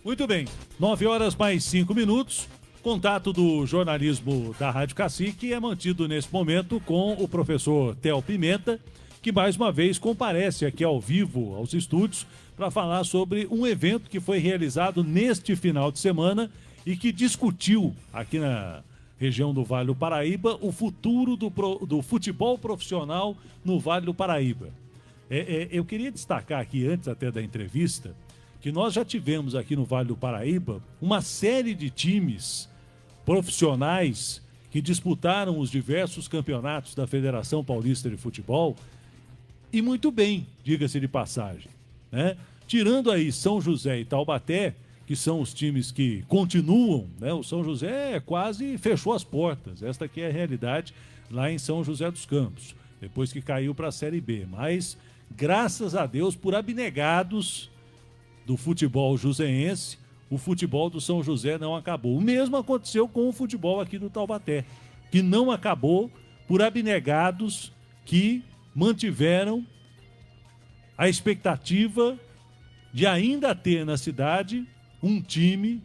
Muito bem, 9h mais 5 minutos. Contato do jornalismo da Rádio Cacique é mantido nesse momento com o professor Theo Pimenta, que mais uma vez comparece aqui ao vivo aos estúdios para falar sobre um evento que foi realizado neste final de semana e que discutiu aqui na região do Vale do Paraíba o futuro do futebol profissional no Vale do Paraíba. Eu queria destacar aqui, antes até da entrevista, que nós já tivemos aqui no Vale do Paraíba uma série de times profissionais que disputaram os diversos campeonatos da Federação Paulista de Futebol e muito bem, diga-se de passagem, né? Tirando aí São José e Taubaté, que são os times que continuam, né? O São José quase fechou as portas, esta aqui é a realidade lá em São José dos Campos, depois que caiu para a Série B, mas graças a Deus por abnegados do futebol joseense, o futebol do São José não acabou. O mesmo aconteceu com o futebol aqui do Taubaté, que não acabou por abnegados que mantiveram a expectativa de ainda ter na cidade um time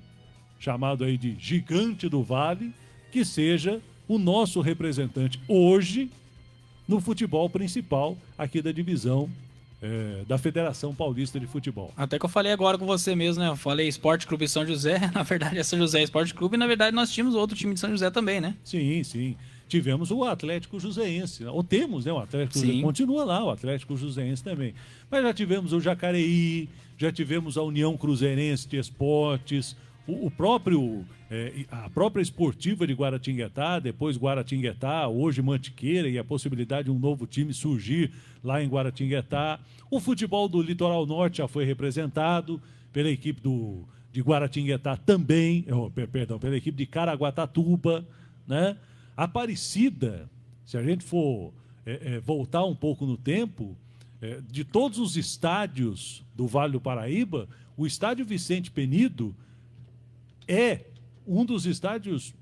chamado aí de Gigante do Vale, que seja o nosso representante hoje no futebol principal aqui da divisão da Federação Paulista de Futebol. Até que eu falei agora com você mesmo, né? Eu falei Esporte Clube São José, na verdade é São José Esporte Clube, e na verdade nós tínhamos outro time de São José também, né? Sim, sim. Tivemos o Atlético Joseense, ou temos, né? O Atlético Joseense, continua lá, o Atlético Joseense também. Mas já tivemos o Jacareí, já tivemos a União Cruzeirense de Esportes, a própria Esportiva de Guaratinguetá, depois Guaratinguetá, hoje Mantiqueira, e a possibilidade de um novo time surgir lá em Guaratinguetá. O futebol do Litoral Norte já foi representado pela equipe de Guaratinguetá também, pela equipe de Caraguatatuba, né? Aparecida, se a gente for voltar um pouco no tempo, de todos os estádios do Vale do Paraíba, o estádio Vicente Penido é um dos estádios,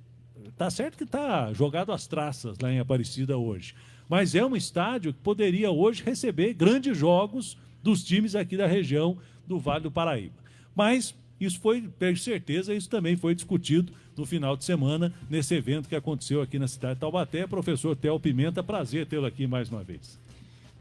tá certo que está jogado às traças lá em Aparecida hoje, mas é um estádio que poderia hoje receber grandes jogos dos times aqui da região do Vale do Paraíba. Mas isso foi, tenho certeza, isso também foi discutido no final de semana, nesse evento que aconteceu aqui na cidade de Taubaté. Professor Theo Pimenta, prazer tê-lo aqui mais uma vez.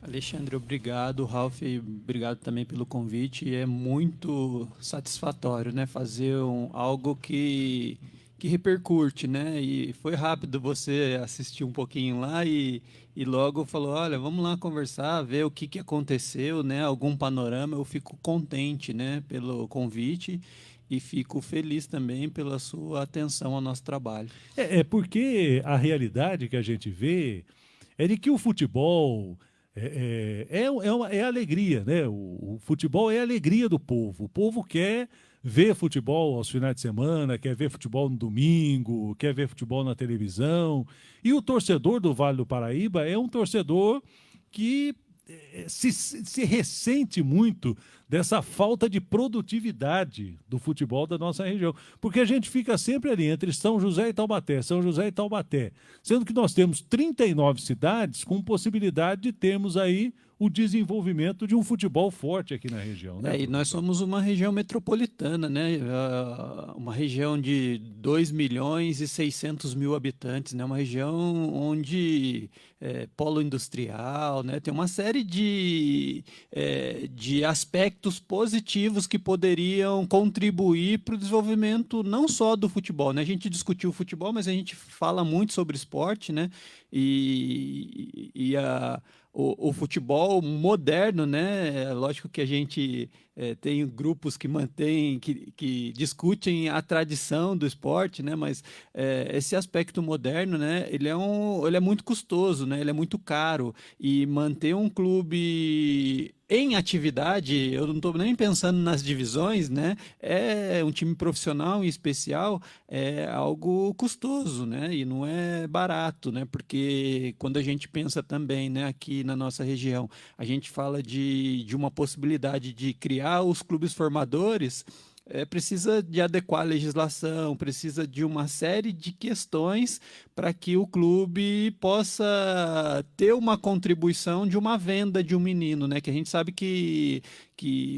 Alexandre, obrigado. Ralf, obrigado também pelo convite. É muito satisfatório, né? Fazer algo que repercute, né? E foi rápido você assistir um pouquinho lá e logo falou, olha, vamos lá conversar, ver o que aconteceu, né? Algum panorama. Eu fico contente, né? Pelo convite e fico feliz também pela sua atenção ao nosso trabalho. Porque a realidade que a gente vê é de que o futebol é alegria, né? O futebol é a alegria do povo. O povo quer ver futebol aos finais de semana, quer ver futebol no domingo, quer ver futebol na televisão. E o torcedor do Vale do Paraíba é um torcedor que se ressente muito dessa falta de produtividade do futebol da nossa região. Porque a gente fica sempre ali entre São José e Taubaté, São José e Taubaté. Sendo que nós temos 39 cidades com possibilidade de termos aí o desenvolvimento de um futebol forte aqui na região, né? E nós somos uma região metropolitana, né? Uma região de 2.600.000 habitantes, né? Uma região onde polo industrial, né? Tem uma série de aspectos positivos que poderiam contribuir para o desenvolvimento não só do futebol, né? A gente discutiu o futebol, mas a gente fala muito sobre esporte, né? O futebol moderno, né? Lógico que a gente tem grupos que mantêm, que discutem a tradição do esporte, né? Mas esse aspecto moderno, né? Ele é muito custoso, né? Ele é muito caro e manter um clube em atividade, eu não estou nem pensando nas divisões, né? É um time profissional em especial, é algo custoso, né? E não é barato, né? Porque quando a gente pensa também, né, aqui na nossa região, a gente fala de uma possibilidade de criar os clubes formadores. precisa de adequar a legislação, precisa de uma série de questões para que o clube possa ter uma contribuição de uma venda de um menino, né? Que a gente sabe que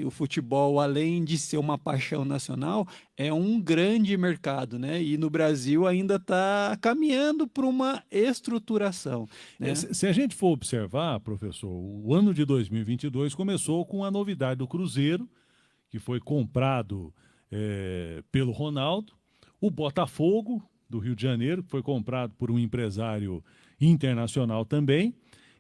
o futebol, além de ser uma paixão nacional, é um grande mercado, né? E no Brasil ainda está caminhando para uma estruturação, né? Se a gente for observar, professor, o ano de 2022 começou com a novidade do Cruzeiro, que foi comprado pelo Ronaldo, o Botafogo, do Rio de Janeiro, que foi comprado por um empresário internacional também,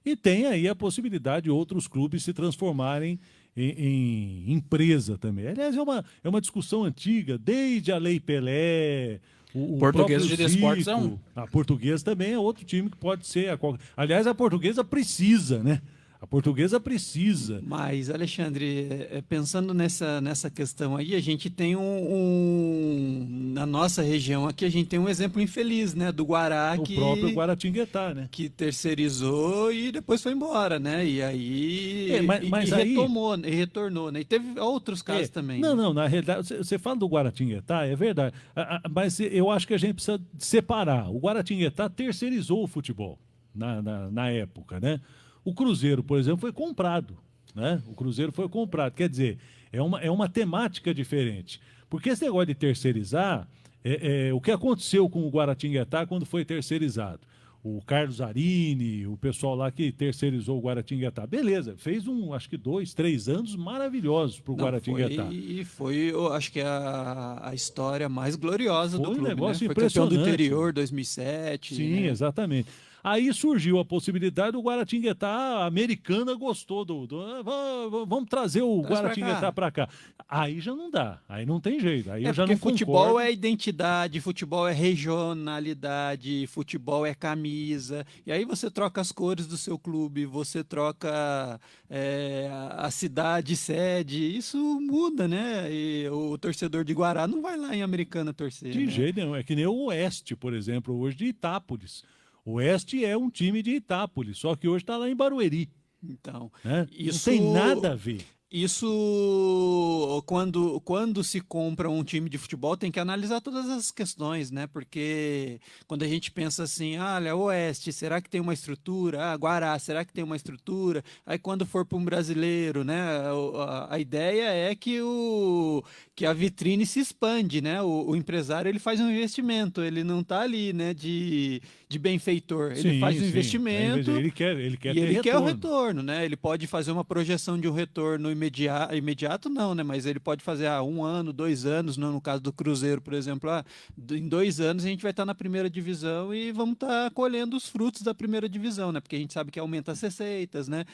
e tem aí a possibilidade de outros clubes se transformarem em empresa também. Aliás, é uma discussão antiga, desde a Lei Pelé, o Portuguesa próprio de Desportos é Zico. A Portuguesa também é outro time que pode ser. Aliás, a Portuguesa precisa, né? A Portuguesa precisa. Mas, Alexandre, pensando nessa questão aí, a gente tem na nossa região aqui, a gente tem um exemplo infeliz, né? Do Guará, O próprio Guaratinguetá, né? que terceirizou e depois foi embora, né? E aí mas aí retornou, né? E teve outros casos também. Não, né? não, na realidade, você fala do Guaratinguetá, é verdade. Mas eu acho que a gente precisa separar. O Guaratinguetá terceirizou o futebol na época, né? O Cruzeiro, por exemplo, foi comprado, né? O Cruzeiro foi comprado. Quer dizer, é uma temática diferente. Porque esse negócio de terceirizar, o que aconteceu com o Guaratinguetá quando foi terceirizado? O Carlos Arini, o pessoal lá que terceirizou o Guaratinguetá. Beleza, fez acho que 2, 3 anos maravilhosos para o Guaratinguetá. Foi, eu acho que a história mais gloriosa do Foi um clube, negócio né? Foi campeão do impressionante. interior 2007. Sim, né? exatamente. Aí surgiu a possibilidade do Guaratinguetá, a Americana gostou vamos trazer o Guaratinguetá para cá. Aí já não dá, aí não tem jeito, aí eu já não futebol concordo. é identidade, futebol é regionalidade, futebol é camisa, e aí você troca as cores do seu clube, você troca a cidade, sede, isso muda, né? E o torcedor de Guará não vai lá em Americana torcer. De né? jeito nenhum, é que nem o Oeste, por exemplo, hoje de Itápolis. O Oeste é um time de Itápolis, só que hoje está lá em Barueri. Então, Né? isso Não tem nada a ver. Isso, quando se compra um time de futebol, tem que analisar todas as questões, né? Porque quando a gente pensa assim, olha, Oeste, será que tem uma estrutura? Ah, Guará, será que tem uma estrutura? Aí quando for para um brasileiro, né? A ideia é que a vitrine se expande, né? O empresário, ele faz um investimento, ele não está ali, né? De benfeitor, ele faz um investimento Ele quer e ter ele retorno. quer o retorno, né? Ele pode fazer uma projeção de um retorno imediato não, né? Mas ele pode fazer 1 ano, 2 anos, no caso do Cruzeiro, por exemplo, em 2 anos a gente vai estar na primeira divisão e vamos estar colhendo os frutos da primeira divisão, né? Porque a gente sabe que aumenta as receitas, né?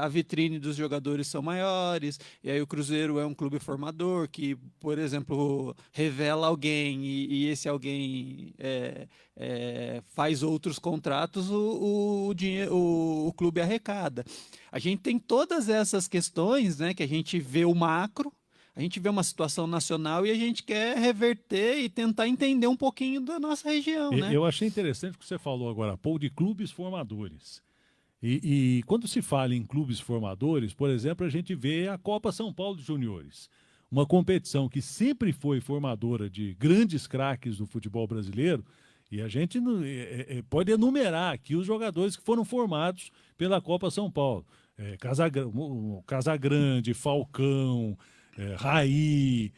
A vitrine dos jogadores são maiores, e aí o Cruzeiro é um clube formador que, por exemplo, revela alguém e esse alguém faz outros contratos, o clube arrecada. A gente tem todas essas questões, né, que a gente vê o macro, a gente vê uma situação nacional e a gente quer reverter e tentar entender um pouquinho da nossa região, né? Eu achei interessante o que você falou agora há pouco de clubes formadores. E quando se fala em clubes formadores, por exemplo, a gente vê a Copa São Paulo de Juniores, uma competição que sempre foi formadora de grandes craques do futebol brasileiro. E a gente pode enumerar aqui os jogadores que foram formados pela Copa São Paulo. Casagrande, Falcão, Raí,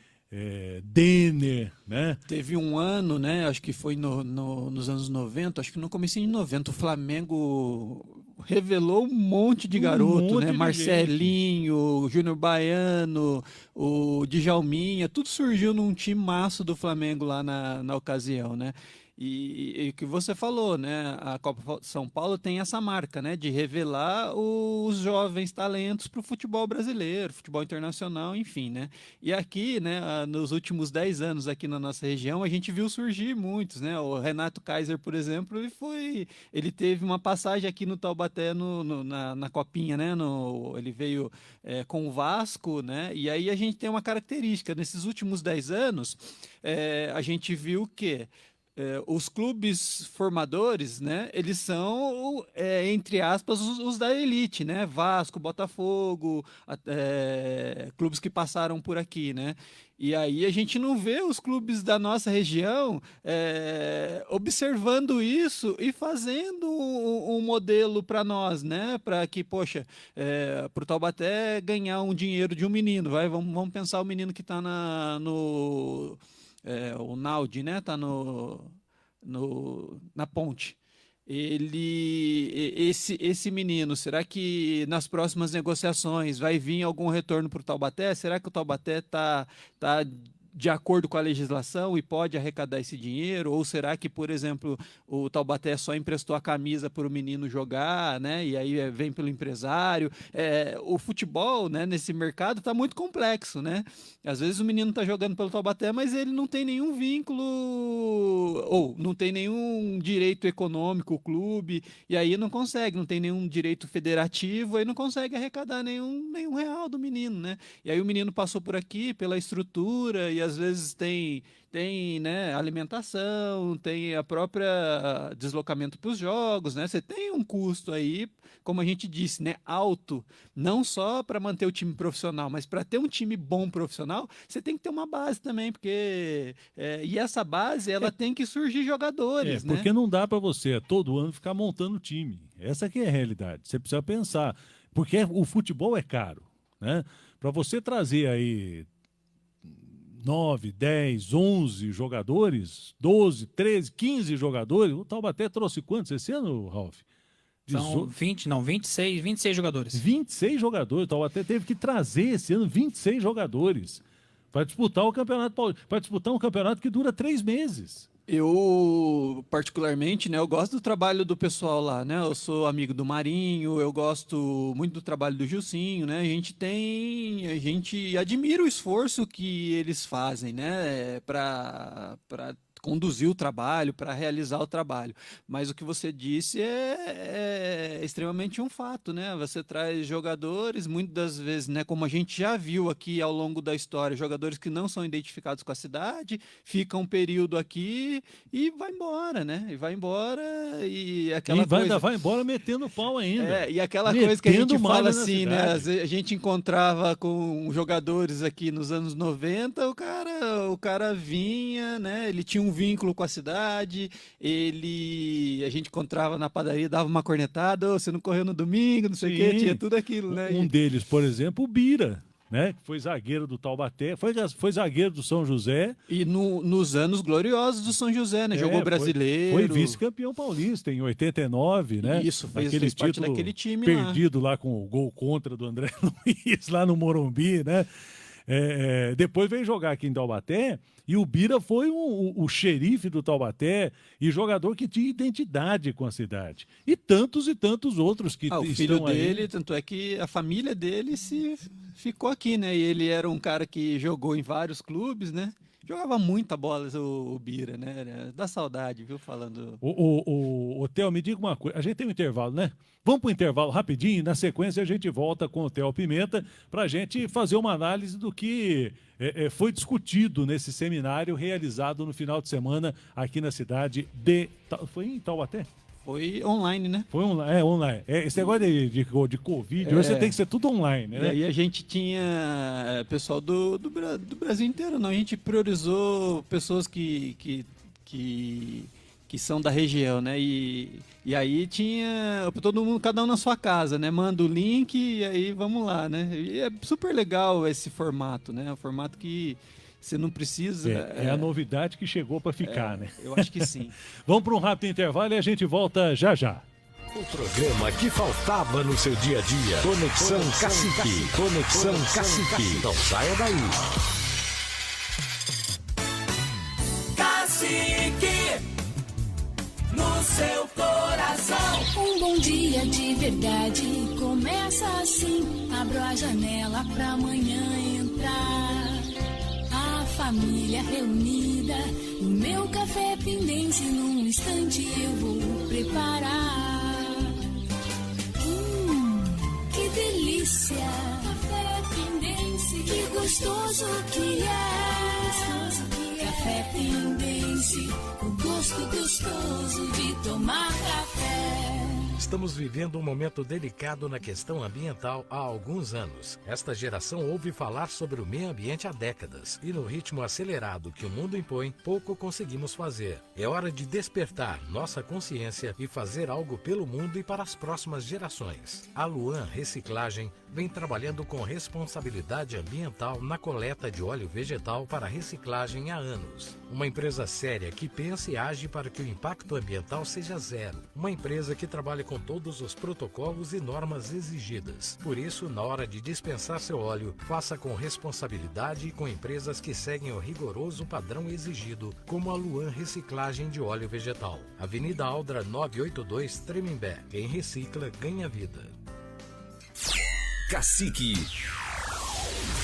Denner, né? Teve um ano, né? Acho que foi nos anos 90, acho que no comecinho de 90, o Flamengo revelou um monte de garoto, né? Marcelinho, Júnior Baiano, o Djalminha, tudo surgiu num time maço do Flamengo lá na ocasião, né? E o que você falou, né? A Copa São Paulo tem essa marca, né? De revelar os jovens talentos para o futebol brasileiro, futebol internacional, enfim, né? E aqui, né? Nos últimos 10 anos aqui na nossa região, a gente viu surgir muitos, né? O Renato Kaiser, por exemplo, ele teve uma passagem aqui no Taubaté na Copinha, né? Ele veio com o Vasco, né? E aí a gente tem uma característica. Nesses últimos 10 anos, a gente viu que os clubes formadores, né, eles são, entre aspas, os da elite, né? Vasco, Botafogo, clubes que passaram por aqui, né? E aí a gente não vê os clubes da nossa região observando isso e fazendo um modelo para nós, né? Para que, poxa, para o Taubaté ganhar um dinheiro de um menino, vamos pensar o menino que está o Naldi, né? Está na ponte. Esse menino, será que nas próximas negociações vai vir algum retorno para o Taubaté? Será que o Taubaté tá de acordo com a legislação e pode arrecadar esse dinheiro? Ou será que, por exemplo, o Taubaté só emprestou a camisa para o menino jogar, né? E aí vem pelo empresário? O futebol, né, nesse mercado está muito complexo, né? Às vezes o menino está jogando pelo Taubaté, mas ele não tem nenhum vínculo ou não tem nenhum direito econômico, o clube, e aí não tem nenhum direito federativo, aí não consegue arrecadar nenhum real do menino, né? E aí o menino passou por aqui pela estrutura e às vezes tem né, alimentação, tem a própria deslocamento para os jogos, né? Você tem um custo aí, como a gente disse, né, alto, não só para manter o time profissional, mas para ter um time bom profissional, você tem que ter uma base também, porque e essa base ela tem que surgir jogadores, né? Porque não dá para você todo ano ficar montando time. Essa que é a realidade. Você precisa pensar, porque o futebol é caro, né? Para você trazer aí 9, 10, 11 jogadores, 12, 13, 15 jogadores. O Taubaté trouxe quantos esse ano, Ralf? São 26 jogadores. 26 jogadores. O Taubaté teve que trazer esse ano 26 jogadores para disputar o Campeonato Paulista, para disputar um campeonato que dura 3 meses. Eu, particularmente, né, eu gosto do trabalho do pessoal lá, né? Eu sou amigo do Marinho, eu gosto muito do trabalho do Gilcinho, né? A gente admira o esforço que eles fazem, né? Para conduzir o trabalho, para realizar o trabalho. Mas o que você disse é extremamente um fato, né? Você traz jogadores, muitas das vezes, né, como a gente já viu aqui ao longo da história, jogadores que não são identificados com a cidade, ficam um período aqui e vai embora, né? E vai embora e aquela coisa... vai embora metendo pau ainda. E aquela coisa que a gente fala assim, né? A gente encontrava com jogadores aqui nos anos 90, o cara vinha, né? Ele tinha um vínculo com a cidade, a gente encontrava na padaria, dava uma cornetada, você não correu no domingo, não sei o quê, tinha tudo aquilo, né? Um deles, por exemplo, o Bira, né? Que foi zagueiro do Taubaté, foi zagueiro do São José. E nos anos gloriosos do São José, né? Jogou brasileiro. Foi vice-campeão paulista em 89, né? Isso, fez parte daquele time perdido lá com o gol contra do André Luiz, lá no Morumbi, né? Depois veio jogar aqui em Taubaté e o Bira foi o xerife do Taubaté e jogador que tinha identidade com a cidade. E tantos outros que estão aí. O filho dele, tanto é que a família dele ficou aqui, né? E ele era um cara que jogou em vários clubes, né? Jogava muita bola o Bira, né? Dá saudade, viu? Falando. O Theo, me diga uma coisa. A gente tem um intervalo, né? Vamos para o intervalo rapidinho e na sequência a gente volta com o Theo Pimenta para a gente fazer uma análise do que foi discutido nesse seminário realizado no final de semana aqui na cidade de... Foi em Taubaté? Foi online, né? Foi online. Esse negócio de Covid, hoje você tem que ser tudo online, né? E aí a gente tinha pessoal do Brasil inteiro, não. A gente priorizou pessoas que são da região, né? E aí tinha todo mundo, cada um na sua casa, né? Manda o link e aí vamos lá, né? E é super legal esse formato, né? O formato que você não precisa... É a novidade que chegou para ficar, né? Eu acho que sim. Vamos para um rápido intervalo e a gente volta já já. O programa que faltava no seu dia a dia. Conexão Cacique. Conexão Cacique. Não saia daí. Cacique, no seu coração. Um bom dia de verdade começa assim. Abro a janela pra amanhã entrar. A família reunida, o meu café Pindense, num instante eu vou preparar. Que delícia! Café Pindense, que gostoso que é! café Tendência, o gosto gostoso de tomar café. Estamos vivendo um momento delicado na questão ambiental há alguns anos. Esta geração ouve falar sobre o meio ambiente há décadas e no ritmo acelerado que o mundo impõe, pouco conseguimos fazer. É hora de despertar nossa consciência e fazer algo pelo mundo e para as próximas gerações. A Luan Reciclagem vem trabalhando com responsabilidade ambiental na coleta de óleo vegetal para reciclagem há anos. Uma empresa séria que pensa e age para que o impacto ambiental seja zero. Uma empresa que trabalha com todos os protocolos e normas exigidas. Por isso, na hora de dispensar seu óleo, faça com responsabilidade e com empresas que seguem o rigoroso padrão exigido, como a Luan Reciclagem de Óleo Vegetal. Avenida Aldra 982, Tremembé. Quem recicla, ganha vida. Cacique.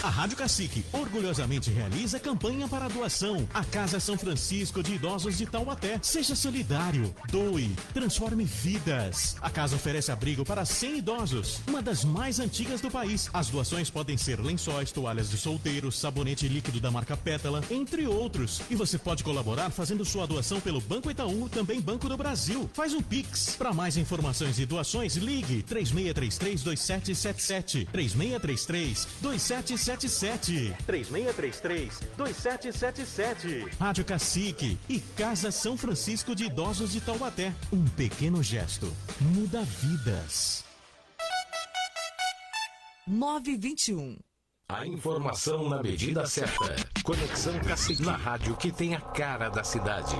A Rádio Cacique orgulhosamente realiza campanha para a doação à Casa São Francisco de Idosos de Taubaté. Seja solidário, doe, transforme vidas. A casa oferece abrigo para 100 idosos, uma das mais antigas do país. As doações podem ser lençóis, toalhas de solteiro, sabonete líquido da marca Pétala, entre outros. E você pode colaborar fazendo sua doação pelo Banco Itaú, também Banco do Brasil. Faz um Pix. Para mais informações e doações, ligue 3633-2777. 3633-2777. 3633-2777. Rádio Cacique e Casa São Francisco de Idosos de Taubaté. Um pequeno gesto muda vidas. 9h21. A informação na medida certa. Conexão Cacique, na rádio que tem a cara da cidade.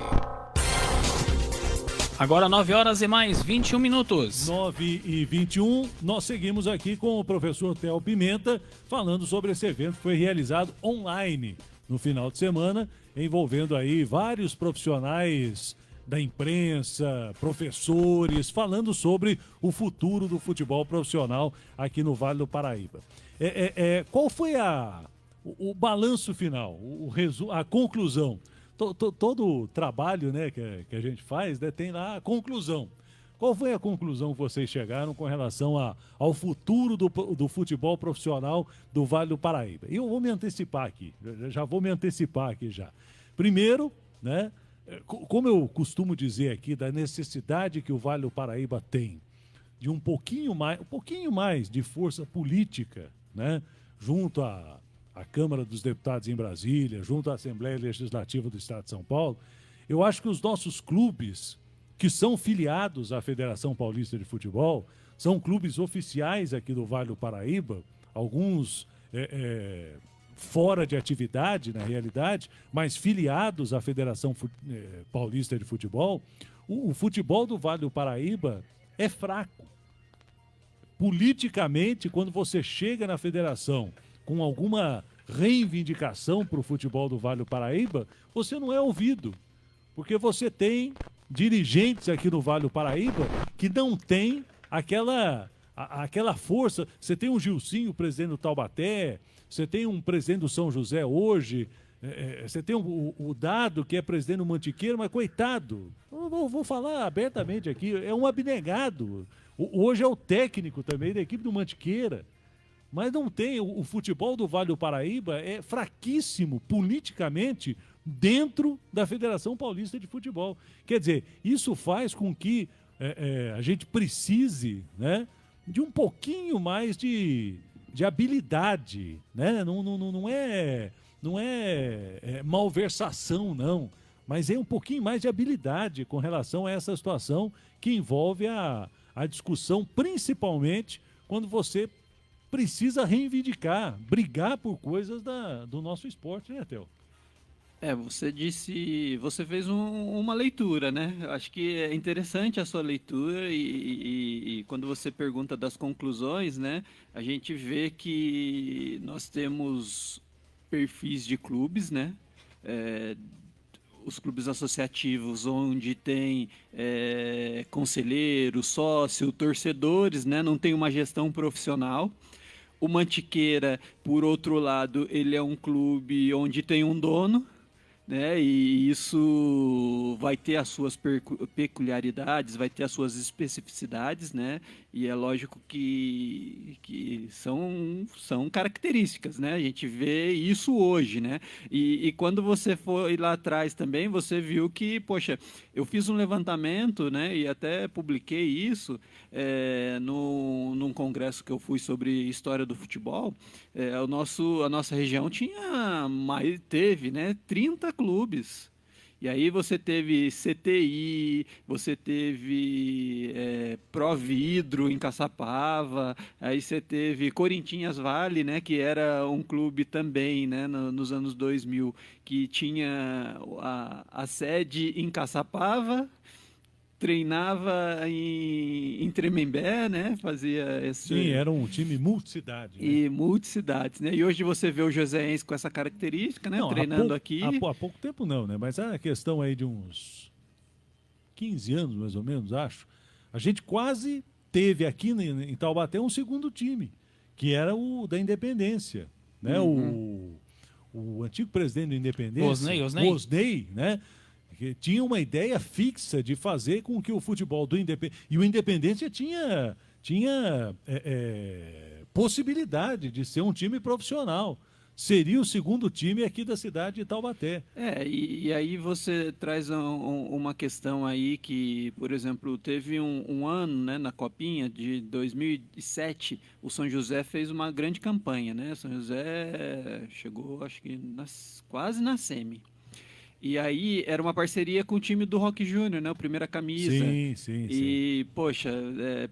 Agora 9 horas e mais 21 minutos. 9h21, nós seguimos aqui com o professor Theo Pimenta, falando sobre esse evento que foi realizado online no final de semana, envolvendo aí vários profissionais da imprensa, professores, falando sobre o futuro do futebol profissional aqui no Vale do Paraíba. Qual foi o balanço final, a conclusão? Todo o trabalho, né, que a gente faz, né, tem lá a conclusão. Qual foi a conclusão que vocês chegaram com relação ao futuro do futebol profissional do Vale do Paraíba? E eu vou me antecipar aqui, já vou me antecipar aqui já. Primeiro, né, como eu costumo dizer aqui, da necessidade que o Vale do Paraíba tem de um pouquinho mais de força política, né, junto à Câmara dos Deputados em Brasília, junto à Assembleia Legislativa do Estado de São Paulo, eu acho que os nossos clubes, que são filiados à Federação Paulista de Futebol, são clubes oficiais aqui do Vale do Paraíba, alguns fora de atividade, na realidade, mas filiados à Federação Paulista de Futebol, o futebol do Vale do Paraíba é fraco. Politicamente, quando você chega na federação com alguma reivindicação para o futebol do Vale do Paraíba, você não é ouvido. Porque você tem dirigentes aqui no Vale do Paraíba que não tem aquela força. Você tem um Gilcinho, presidente do Taubaté, você tem um presidente do São José hoje, você tem o Dado, que é presidente do Mantiqueira, mas coitado, vou falar abertamente aqui, é um abnegado. Hoje é o técnico também da equipe do Mantiqueira. Mas não tem, o futebol do Vale do Paraíba é fraquíssimo politicamente dentro da Federação Paulista de Futebol. Quer dizer, isso faz com que a gente precise, né, de um pouquinho mais de habilidade, né? Não é malversação, não, mas é um pouquinho mais de habilidade com relação a essa situação que envolve a discussão, principalmente quando você precisa reivindicar, brigar por coisas do nosso esporte, né, Theo? Você fez uma leitura, né? Acho que é interessante a sua leitura e quando você pergunta das conclusões, né? A gente vê que nós temos perfis de clubes, né? Os clubes associativos, onde tem conselheiro, sócio, torcedores, né? Não tem uma gestão profissional. O Mantiqueira, por outro lado, ele é um clube onde tem um dono, né? E isso vai ter as suas peculiaridades, vai ter as suas especificidades, né? E é lógico que são características, né? A gente vê isso hoje, né? E quando você foi lá atrás também, você viu que, poxa, eu fiz um levantamento, né? E até publiquei isso num congresso que eu fui sobre história do futebol. A nossa região teve, né, 30 clubes. E aí você teve CTI, você teve Providro em Caçapava, aí você teve Corinthians Vale, né, que era um clube também, né, nos anos 2000, que tinha a sede em Caçapava, treinava em Tremembé, né? Fazia esse... Sim, era um time multicidade. Né? E multicidades, né? E hoje você vê o Joseense com essa característica, né? Não, treinando aqui. Há pouco tempo não, né? Mas é a questão aí de uns 15 anos, mais ou menos, acho. A gente quase teve aqui em Taubaté um segundo time, que era o da Independência, né? O antigo presidente da Independência, Osney, né? Que tinha uma ideia fixa de fazer com que o futebol do Independência... E o Independência tinha possibilidade de ser um time profissional. Seria o segundo time aqui da cidade de Taubaté. E aí você traz uma questão aí que, por exemplo, teve um ano, né, na Copinha de 2007, o São José fez uma grande campanha, né? São José chegou, acho que quase na semi. E aí era uma parceria com o time do Rock Júnior, né? O Primeira Camisa. Sim. E, poxa,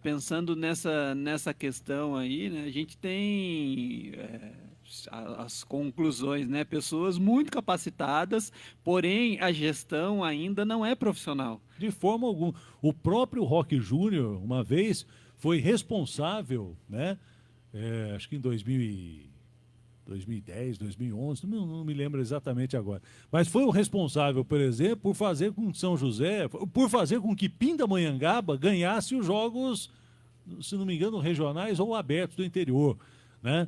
pensando nessa questão aí, né? A gente tem as conclusões, né? Pessoas muito capacitadas, porém a gestão ainda não é profissional. De forma alguma. O próprio Rock Júnior, uma vez, foi responsável, né? Acho que em 2010, 2011, não me lembro exatamente agora. Mas foi o responsável, por exemplo, por fazer com que São José, por fazer com que Pindamonhangaba ganhasse os jogos, se não me engano, regionais ou abertos do interior, né?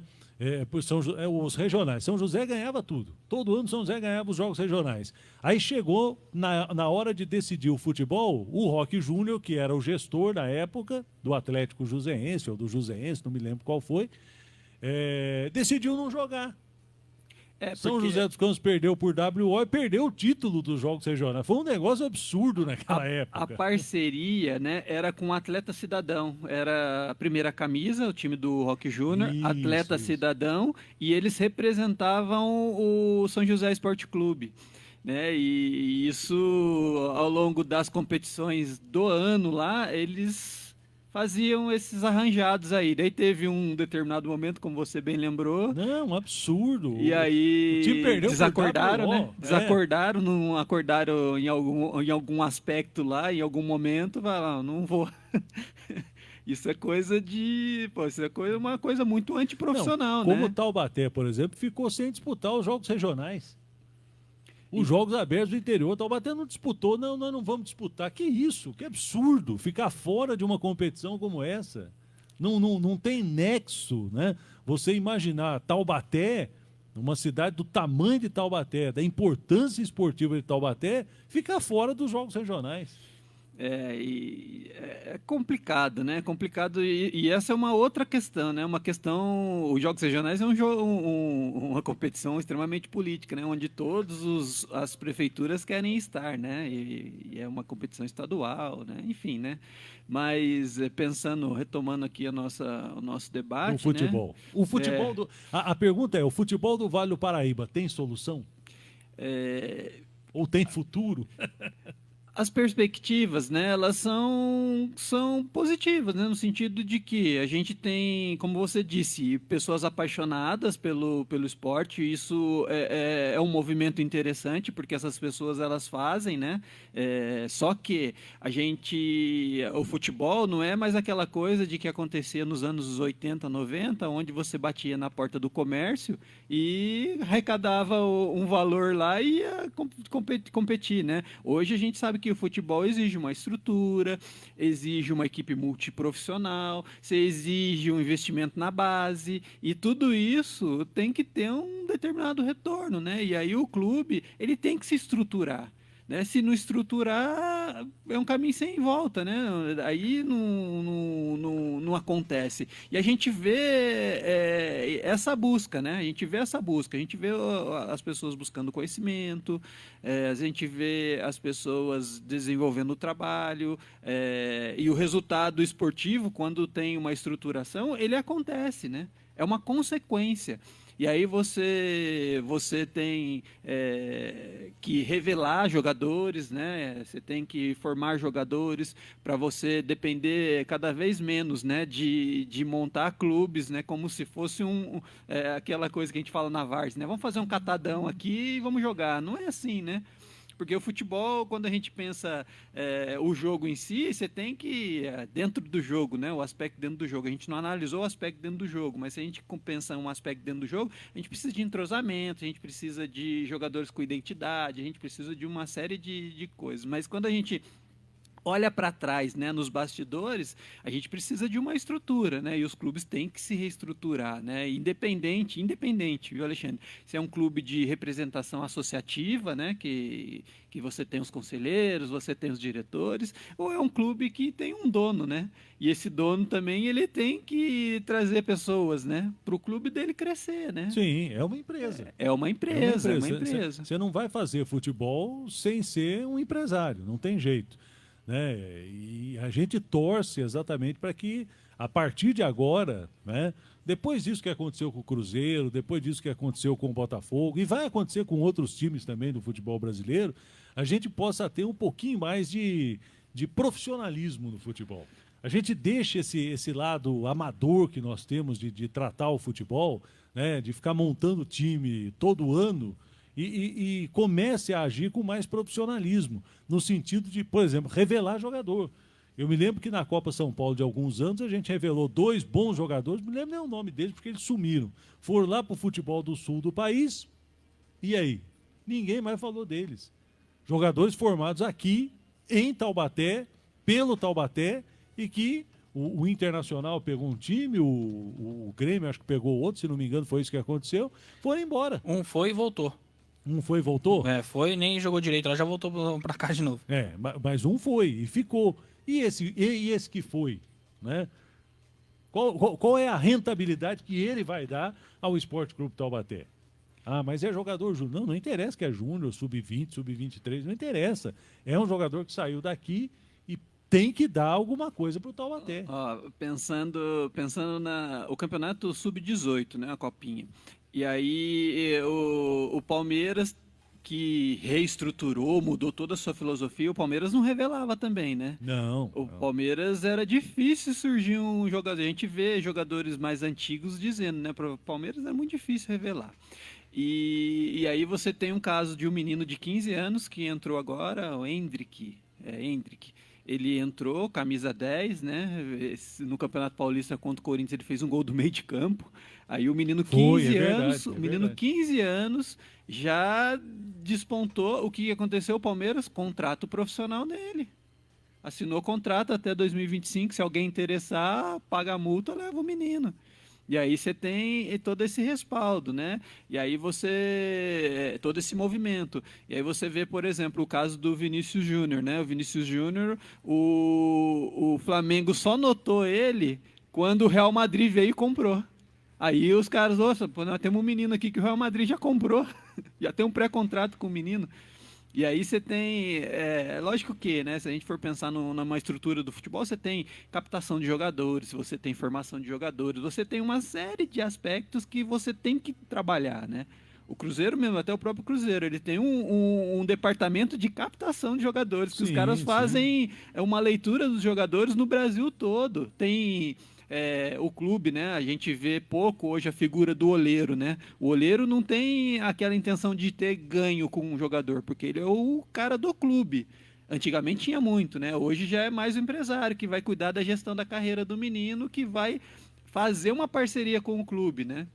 Os regionais. São José ganhava tudo. Todo ano São José ganhava os jogos regionais. Aí chegou, na hora de decidir o futebol, o Rock Júnior, que era o gestor na época do Atlético Joseense, ou do Joseense, não me lembro qual foi, decidiu não jogar. São José dos Campos perdeu por WO e perdeu o título dos Jogos Regionais. Foi um negócio absurdo naquela época. A parceria, né, era com o Atleta Cidadão. Era a Primeira Camisa, o time do Rock Júnior, Atleta Cidadão, e eles representavam o São José Esporte Clube. Né? E isso, ao longo das competições do ano lá, eles faziam esses arranjados aí. Daí teve um determinado momento, como você bem lembrou. Não, absurdo. E aí o time perdeu, desacordaram, né? Desacordaram, não acordaram em algum aspecto lá, em algum momento, vai lá, não vou. Isso é coisa de... isso é uma coisa muito antiprofissional, né? Como o né? Taubaté, por exemplo, ficou sem disputar os jogos regionais. Os jogos abertos do interior, Taubaté não disputou, nós não vamos disputar. Que isso? Que absurdo ficar fora de uma competição como essa. Não tem nexo, né? Você imaginar Taubaté, uma cidade do tamanho de Taubaté, da importância esportiva de Taubaté, ficar fora dos jogos regionais. É complicado, né? Complicado e essa é uma outra questão, né? Uma questão, os Jogos Regionais é uma competição extremamente política, né? Onde todas as prefeituras querem estar, né? E é uma competição estadual, né? Enfim, né? Mas retomando aqui o nosso debate, o futebol. Né? O futebol a pergunta é, o futebol do Vale do Paraíba tem solução? Ou tem futuro? As perspectivas, né, elas são positivas, né, no sentido de que a gente tem, como você disse, pessoas apaixonadas pelo esporte. Isso é um movimento interessante, porque essas pessoas elas fazem, né, só que o futebol não é mais aquela coisa de que acontecia nos anos 80, 90, onde você batia na porta do comércio e arrecadava um valor lá e ia competir, né. Hoje a gente sabe que que o futebol exige uma estrutura, exige uma equipe multiprofissional, você exige um investimento na base, e tudo isso tem que ter um determinado retorno, né? E aí o clube, ele tem que se estruturar. Né? Se não estruturar, é um caminho sem volta, né? Aí não acontece. E a gente vê essa busca, né? A gente vê as pessoas buscando conhecimento, a gente vê as pessoas desenvolvendo o trabalho, e o resultado esportivo, quando tem uma estruturação, ele acontece, né? É uma consequência. E aí você tem que revelar jogadores, né? Você tem que formar jogadores para você depender cada vez menos, né? De montar clubes, né? Como se fosse aquela coisa que a gente fala na várzea, né? Vamos fazer um catadão aqui e vamos jogar. Não é assim, né? Porque o futebol, quando a gente pensa o jogo em si, você tem que, dentro do jogo, né, o aspecto dentro do jogo. A gente não analisou o aspecto dentro do jogo, mas se a gente pensa um aspecto dentro do jogo, a gente precisa de entrosamento, a gente precisa de jogadores com identidade, a gente precisa de uma série de coisas. Mas quando a gente olha para trás, né, nos bastidores, a gente precisa de uma estrutura, né, e os clubes têm que se reestruturar, né, independente, viu, Alexandre? Se é um clube de representação associativa, né, que você tem os conselheiros, você tem os diretores, ou é um clube que tem um dono, né, e esse dono também, ele tem que trazer pessoas, né, para o clube dele crescer, né? Sim, é uma empresa. É uma empresa. Você não vai fazer futebol sem ser um empresário, não tem jeito. Né? E a gente torce exatamente para que, a partir de agora, né, depois disso que aconteceu com o Cruzeiro, depois disso que aconteceu com o Botafogo, e vai acontecer com outros times também do futebol brasileiro, a gente possa ter um pouquinho mais de profissionalismo no futebol. A gente deixa esse lado amador que nós temos de tratar o futebol, né, de ficar montando time todo ano, e comece a agir com mais profissionalismo, no sentido de, por exemplo, revelar jogador. Eu me lembro que na Copa São Paulo de alguns anos a gente revelou 2 bons jogadores, não me lembro nem o nome deles porque eles sumiram. Foram lá para o futebol do sul do país, e aí? Ninguém mais falou deles. Jogadores formados aqui, em Taubaté, pelo Taubaté, e que o Internacional pegou um time, o Grêmio acho que pegou outro, se não me engano foi isso que aconteceu, foram embora. Um foi e voltou. Um foi e voltou? Foi, nem jogou direito, ela já voltou pra cá de novo. Mas um foi e ficou. E esse que foi, né? Qual é a rentabilidade que ele vai dar ao Esporte Clube Taubaté? Ah, mas é jogador júnior. Não interessa que é júnior, sub-20, sub-23, não interessa. É um jogador que saiu daqui e tem que dar alguma coisa pro Taubaté. Pensando o campeonato sub-18, né, a copinha. E aí o Palmeiras, que reestruturou, mudou toda a sua filosofia, o Palmeiras não revelava também, né? Não. Palmeiras era difícil surgir um jogador. A gente vê jogadores mais antigos dizendo, né? Para o Palmeiras é muito difícil revelar. E aí você tem um caso de um menino de 15 anos que entrou agora, o Hendrick. Ele entrou, camisa 10, né? No Campeonato Paulista contra o Corinthians ele fez um gol do meio de campo. Aí o menino 15 anos já despontou. O que aconteceu? O Palmeiras, contrato profissional dele. Assinou contrato até 2025. Se alguém interessar, paga a multa, leva o menino. E aí você tem todo esse respaldo, né? E aí todo esse movimento. E aí você vê, por exemplo, o caso do Vinícius Júnior, né? O Vinícius Júnior, o Flamengo só notou ele quando o Real Madrid veio e comprou. Aí os caras, nós temos um menino aqui que o Real Madrid já comprou, já tem um pré-contrato com o menino. E aí você tem, lógico que, né, se a gente for pensar numa estrutura do futebol, você tem captação de jogadores, você tem formação de jogadores, você tem uma série de aspectos que você tem que trabalhar, né? O Cruzeiro mesmo, até o próprio Cruzeiro, ele tem um departamento de captação de jogadores, que os caras fazem uma leitura dos jogadores no Brasil todo. Tem... o clube, né? A gente vê pouco hoje a figura do olheiro, né? O olheiro não tem aquela intenção de ter ganho com um jogador, porque ele é o cara do clube. Antigamente tinha muito, né? Hoje já é mais o empresário que vai cuidar da gestão da carreira do menino, que vai fazer uma parceria com o clube, né?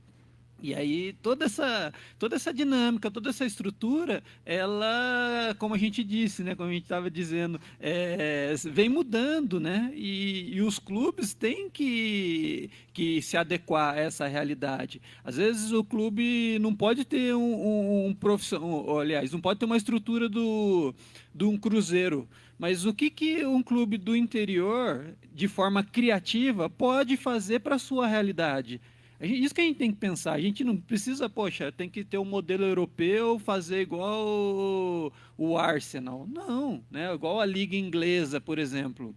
E aí toda essa dinâmica, toda essa estrutura, ela, como a gente disse, né, como a gente estava dizendo, vem mudando, né? E os clubes têm que se adequar a essa realidade. Às vezes o clube não pode ter um profissional, aliás, não pode ter uma estrutura de um Cruzeiro. Mas o que um clube do interior, de forma criativa, pode fazer para a sua realidade? Isso que a gente tem que pensar. A gente não precisa, poxa, tem que ter um modelo europeu, fazer igual o Arsenal. Não, né? Igual a Liga Inglesa, por exemplo.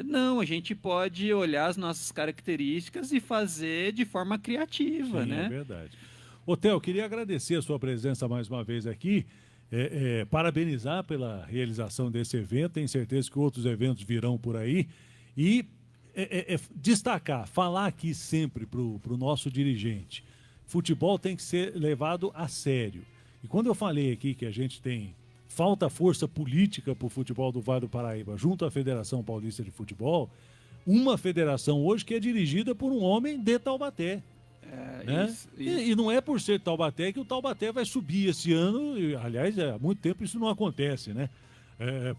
Não, a gente pode olhar as nossas características e fazer de forma criativa, Sim, né? É verdade. Ô, Theo, queria agradecer a sua presença mais uma vez aqui, parabenizar pela realização desse evento, tenho certeza que outros eventos virão por aí, e destacar, falar aqui sempre para o nosso dirigente, futebol tem que ser levado a sério. E quando eu falei aqui que a gente falta força política para o futebol do Vale do Paraíba, junto à Federação Paulista de Futebol, uma federação hoje que é dirigida por um homem de Taubaté. Né? Isso. E não é por ser Taubaté que o Taubaté vai subir esse ano, aliás, há muito tempo isso não acontece, né?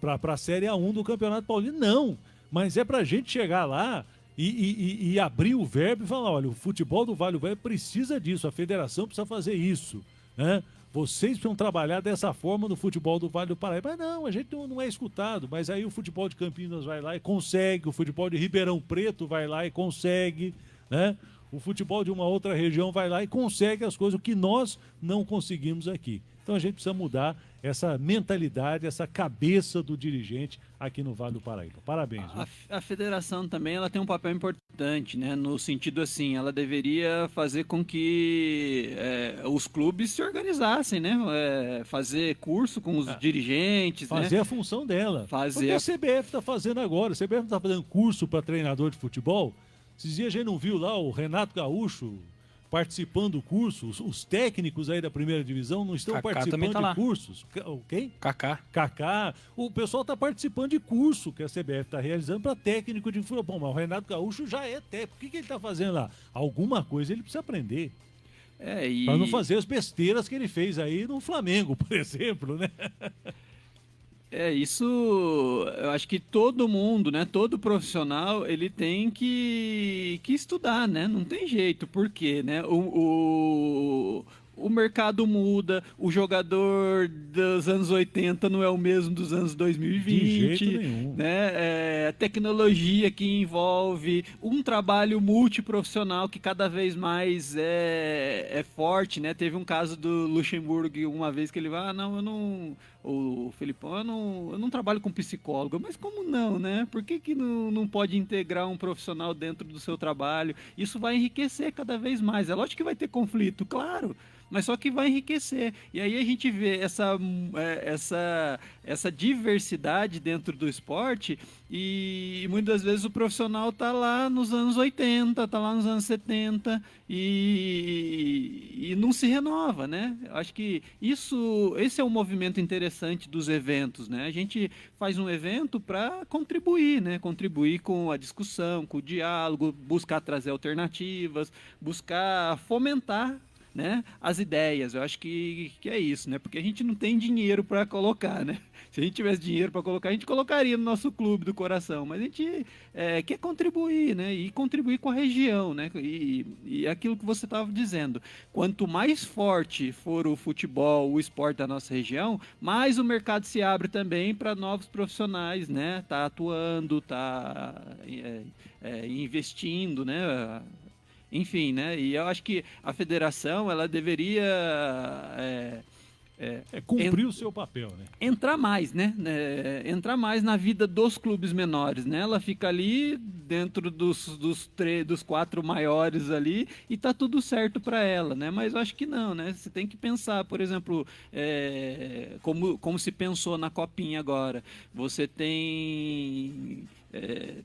Para a Série A1 do Campeonato Paulista, não. Mas é para a gente chegar lá e abrir o verbo e falar, olha, o futebol do Vale do Paraíba precisa disso, a federação precisa fazer isso, né? Vocês precisam trabalhar dessa forma no futebol do Vale do Paraíba. Mas não, a gente não é escutado, mas aí o futebol de Campinas vai lá e consegue, o futebol de Ribeirão Preto vai lá e consegue, né? O futebol de uma outra região vai lá e consegue as coisas, o que nós não conseguimos aqui. Então a gente precisa mudar essa mentalidade, essa cabeça do dirigente aqui no Vale do Paraíba. Parabéns. A federação também ela tem um papel importante, né? No sentido assim, ela deveria fazer com que os clubes se organizassem, né? Fazer curso com os dirigentes, fazer né? a função dela. Fazer o que a CBF está fazendo agora. A CBF não está fazendo curso para treinador de futebol. Esses dias a gente não viu lá o Renato Gaúcho participando do curso, os técnicos aí da primeira divisão não estão Kaká participando tá de lá. cursos. Quem? Kaká. O pessoal está participando de curso que a CBF está realizando para técnico de futebol. Mas o Renato Gaúcho já é técnico. O que ele está fazendo lá? Alguma coisa ele precisa aprender. Para não fazer as besteiras que ele fez aí no Flamengo, por exemplo, né? Isso eu acho que todo mundo, né, todo profissional, ele tem que estudar, né? Não tem jeito, porque, né, o mercado muda, o jogador dos anos 80 não é o mesmo dos anos 2020. De jeito nenhum. Né? A tecnologia que envolve um trabalho multiprofissional que cada vez mais é forte, né? Teve um caso do Luxemburgo uma vez que ele vai, o Felipão, eu não trabalho com psicólogo, mas como não, né? Por que não pode integrar um profissional dentro do seu trabalho? Isso vai enriquecer cada vez mais. É lógico que vai ter conflito, claro, mas só que vai enriquecer. E aí a gente vê essa diversidade dentro do esporte e muitas vezes o profissional está lá nos anos 80, está lá nos anos 70 e não se renova, né? Acho que esse é um movimento interessante dos eventos, né? A gente faz um evento para contribuir, né? Contribuir com a discussão, com o diálogo, buscar trazer alternativas, buscar fomentar, né, as ideias. Eu acho que é isso, né? Porque a gente não tem dinheiro para colocar, né? Se a gente tivesse dinheiro para colocar, a gente colocaria no nosso clube do coração. Mas a gente quer contribuir, né? E contribuir com a região, né? E aquilo que você estava dizendo. Quanto mais forte for o futebol, o esporte da nossa região, mais o mercado se abre também para novos profissionais, né? Tá atuando, tá investindo, né? Enfim, né? E eu acho que a federação ela deveria cumprir o seu papel, né? Entrar mais, né? Entrar mais na vida dos clubes menores, né? Ela fica ali dentro dos 4 maiores ali e tá tudo certo para ela, né? Mas eu acho que não, né? Você tem que pensar, por exemplo, como se pensou na Copinha agora. Você tem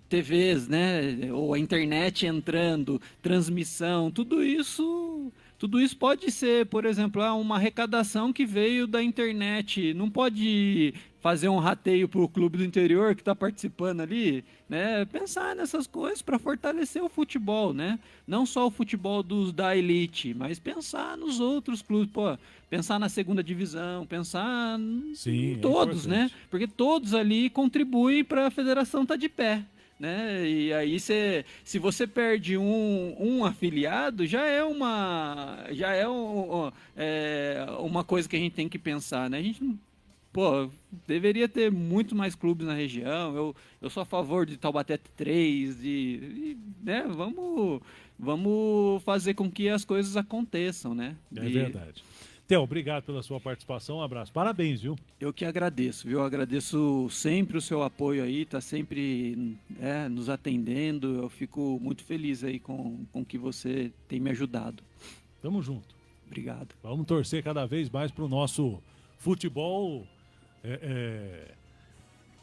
TVs, né? Ou a internet entrando, transmissão, tudo isso Tudo isso pode ser, por exemplo, uma arrecadação que veio da internet. Não pode fazer um rateio para o clube do interior que está participando ali, né? Pensar nessas coisas para fortalecer o futebol, né? Não só o futebol da elite, mas pensar nos outros clubes, pô, pensar na segunda divisão, pensar em todos, né? Porque todos ali contribuem para a federação estar de pé. Né? E aí, se você perde um afiliado, já é uma coisa que a gente tem que pensar. Né? A gente deveria ter muito mais clubes na região. Eu sou a favor de Taubaté 3, né? Vamos fazer com que as coisas aconteçam. Né? É verdade. Theo, obrigado pela sua participação, um abraço. Parabéns, viu? Eu que agradeço, viu? Eu agradeço sempre o seu apoio aí, tá sempre nos atendendo. Eu fico muito feliz aí com que você tem me ajudado. Tamo junto. Obrigado. Vamos torcer cada vez mais pro nosso futebol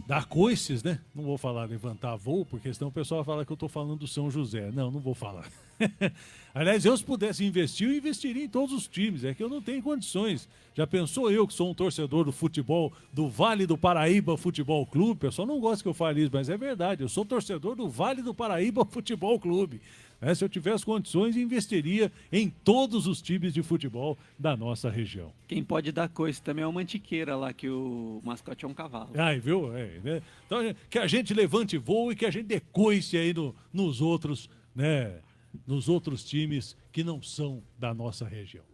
dar coices, né? Não vou falar levantar voo, porque senão o pessoal fala que eu tô falando do São José. Não vou falar. Aliás, eu se pudesse investir, eu investiria em todos os times. É que eu não tenho condições. Já pensou eu que sou um torcedor do futebol do Vale do Paraíba Futebol Clube? O pessoal não gosta que eu fale isso, mas é verdade. Eu sou torcedor do Vale do Paraíba Futebol Clube. Se eu tivesse condições, investiria em todos os times de futebol da nossa região. Quem pode dar coisa também é uma mantiqueira lá, que o mascote é um cavalo. Viu? Né? Então, que a gente levante voo e que a gente dê coice aí nos outros, né? Nos outros times que não são da nossa região.